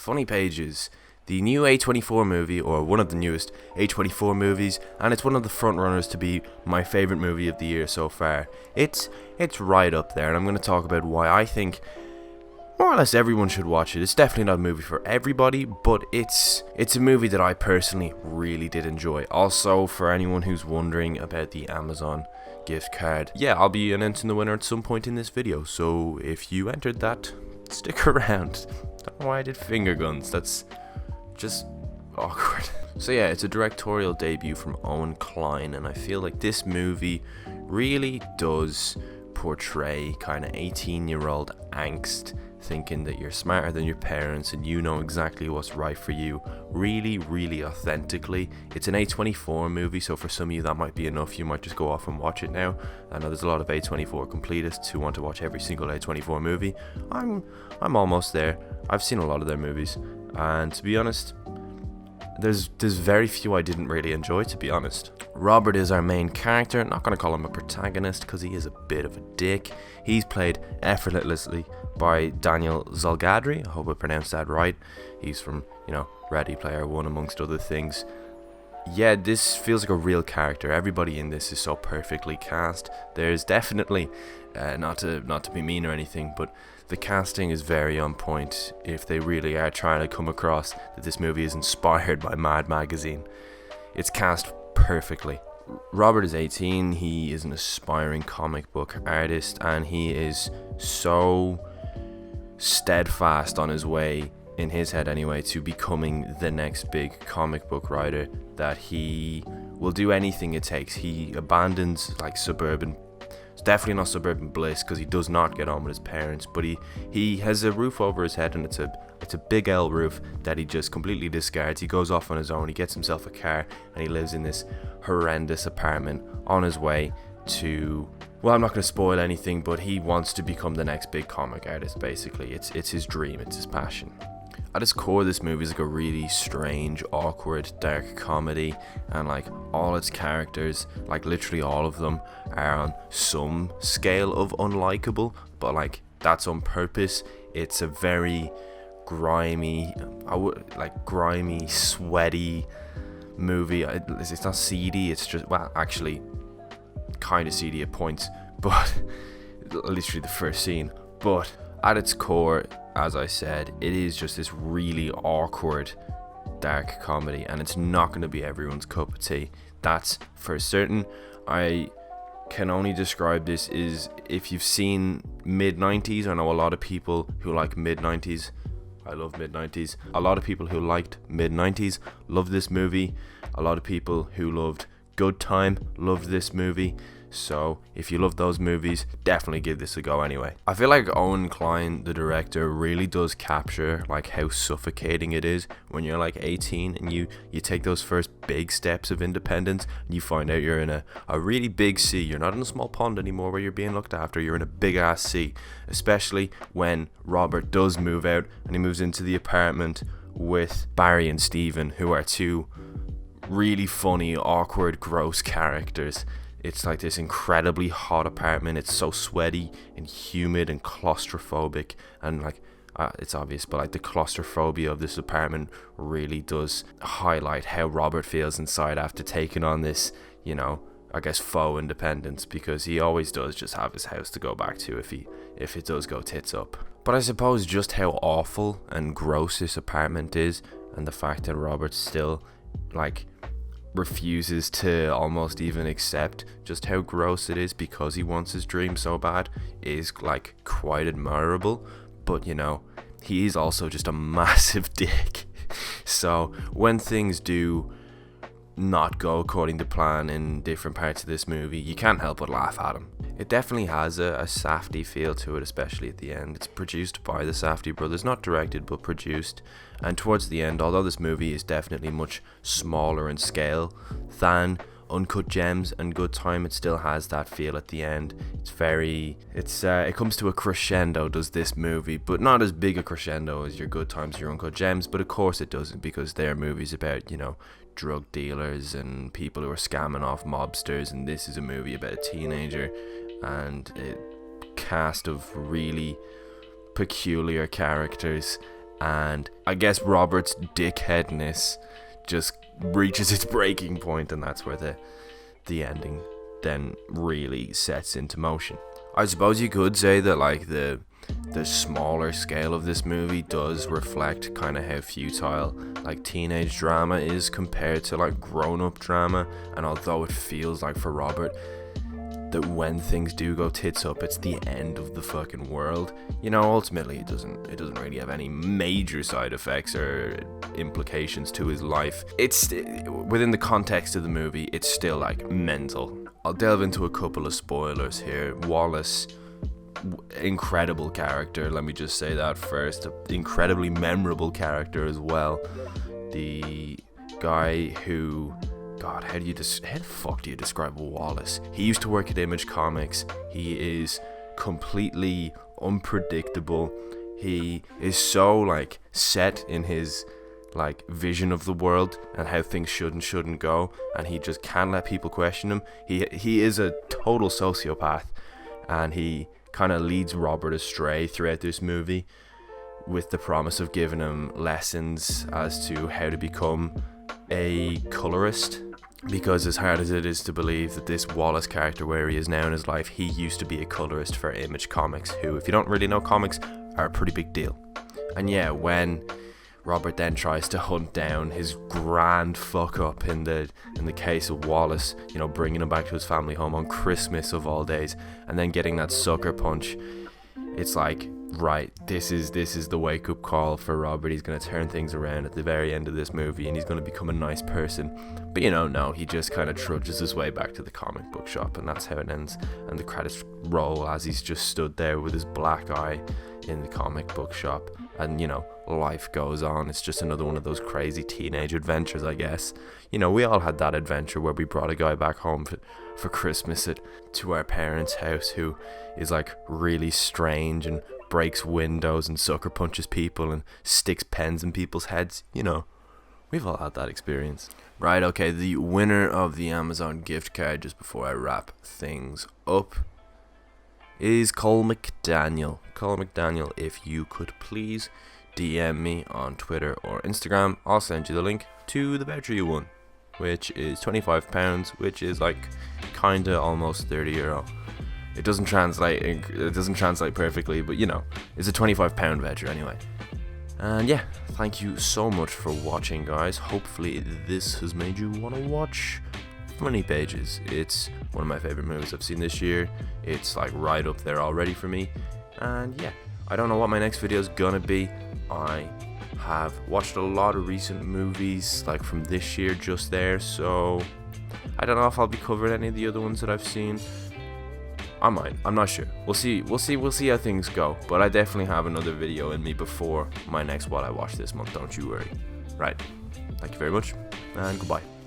Funny Pages, the new A24 movie, or one of the newest A24 movies, and it's one of the frontrunners to be my favourite movie of the year so far. It's right up there, and I'm going to talk about why I think more or less everyone should watch it. It's definitely not a movie for everybody, but it's a movie that I personally really did enjoy. Also, for anyone who's wondering about the Amazon gift card, yeah, I'll be announcing the winner at some point in this video, so if you entered that, stick around. Don't know why I did finger guns, that's just awkward. So yeah, it's a directorial debut from Owen Kline, and I feel like this movie really does portray kind of 18-year-old angst, thinking that you're smarter than your parents and you know exactly what's right for you, really authentically. It's an A24 movie, so for some of you that might be enough. You might just go off and watch it now. I know there's a lot of A24 completists who want to watch every single A24 movie. I'm almost there. I've seen a lot of their movies, and to be honest, there's very few I didn't really enjoy, to be honest. Robert is our main character. Not going to call him a protagonist because he is a bit of a dick. He's played effortlessly by Daniel Zolgadri. I hope I pronounced that right. He's from, Ready Player One, amongst other things. Yeah, this feels like a real character. Everybody in this is so perfectly cast. There's definitely, not to be mean or anything, but the casting is very on point if they really are trying to come across that this movie is inspired by Mad Magazine. It's cast perfectly. Robert is 18, he is an aspiring comic book artist, and he is so steadfast on his way, in his head anyway, to becoming the next big comic book writer that he will do anything it takes. He abandons it's definitely not suburban bliss, because he does not get on with his parents, but he has a roof over his head, and it's a big L roof that he just completely discards. He goes off on his own, he gets himself a car, and he lives in this horrendous apartment on his way to, well, I'm not going to spoil anything, but he wants to become the next big comic artist, basically. It's his dream, it's his passion. At its core, this movie is like a really strange, awkward, dark comedy, and all its characters, literally all of them, are on some scale of unlikable, but that's on purpose. It's a very grimy, sweaty movie. It's not seedy, it's just, well, actually, kind of seedy at points, but literally the first scene. But at its core, as I said, it is just this really awkward, dark comedy, and it's not going to be everyone's cup of tea. That's for certain. I can only describe this as, if you've seen mid-90s, I know a lot of people who like mid-90s. I love mid-90s. A lot of people who liked mid-90s love this movie. A lot of people who loved Good Time loved this movie. So if you love those movies, definitely give this a go anyway. I feel like Owen Kline, the director, really does capture how suffocating it is when you're 18 and you take those first big steps of independence, and you find out you're in a really big sea. You're not in a small pond anymore where you're being looked after. You're in a big ass sea, especially when Robert does move out and he moves into the apartment with Barry and Steven, who are two really funny, awkward, gross characters. It's this incredibly hot apartment. It's so sweaty and humid and claustrophobic, and it's obvious, but the claustrophobia of this apartment really does highlight how Robert feels inside after taking on this, I guess, faux independence, because he always does just have his house to go back to if it does go tits up. But I suppose just how awful and gross this apartment is, and the fact that Robert still refuses to almost even accept just how gross it is because he wants his dream so bad, is quite admirable. But he is also just a massive dick. So when things do not go according to plan in different parts of this movie, you can't help but laugh at him. It definitely has a Safdie feel to it, especially at the end. It's produced by the Safdie brothers, not directed but produced. And towards the end, although this movie is definitely much smaller in scale than Uncut Gems and Good Time, it still has that feel at the end. It comes to a crescendo, does this movie, but not as big a crescendo as your Good Times, your Uncut Gems. But of course it doesn't, because they're movies about, drug dealers and people who are scamming off mobsters, and this is a movie about a teenager and a cast of really peculiar characters and I guess Robert's dickheadness just reaches its breaking point, and that's where the ending then really sets into motion. I suppose you could say that like the smaller scale of this movie does reflect kind of how futile like teenage drama is compared to like grown-up drama, and although it feels like for Robert that when things do go tits up, it's the end of the fucking world, you know, ultimately it doesn't really have any major side effects or implications to his life. It's within the context of the movie, it's still like mental. I'll delve into a couple of spoilers here. Wallace, incredible character, let me just say that first. Incredibly memorable character as well. The guy who, God, how the fuck do you describe Wallace? He used to work at Image Comics. He is completely unpredictable. He is so like set in his like vision of the world and how things should and shouldn't go, and he just can't let people question him. He is a total sociopath, and he kind of leads Robert astray throughout this movie with the promise of giving him lessons as to how to become a colorist, because as hard as it is to believe that this Wallace character, where he is now in his life, he used to be a colorist for Image Comics, who, if you don't really know comics, are a pretty big deal. And yeah, when Robert then tries to hunt down his grand fuck up in the case of Wallace, you know, bringing him back to his family home on Christmas of all days, and then getting that sucker punch, it's like, right, this is the wake up call for Robert. He's going to turn things around at the very end of this movie, and he's going to become a nice person. But you know, no, he just kind of trudges his way back to the comic book shop, and that's how it ends. And the credits roll as he's just stood there with his black eye in the comic book shop, and you know, life goes on. It's just another one of those crazy teenage adventures, I guess. You know, we all had that adventure where we brought a guy back home for Christmas to our parents' house who is like really strange and breaks windows and sucker punches people and sticks pens in people's heads. You know, we've all had that experience. Right, okay, the winner of the Amazon gift card, just before I wrap things up, is Cole McDaniel. Cole McDaniel, if you could please DM me on Twitter or Instagram, I'll send you the link to the voucher you won, which is £25, which is like kinda almost €30. It doesn't translate perfectly, but you know, it's a £25 voucher anyway. And yeah, thank you so much for watching, guys. Hopefully this has made you want to watch Funny Pages. It's one of my favorite movies I've seen this year. It's like right up there already for me. And yeah, I don't know what my next video is gonna be. I have watched a lot of recent movies like from this year just there, so I don't know if I'll be covering any of the other ones that I've seen. I might, I'm not sure. We'll see how things go, but I definitely have another video in me before my next What I Watched This Month, don't you worry. Right, thank you very much, and goodbye.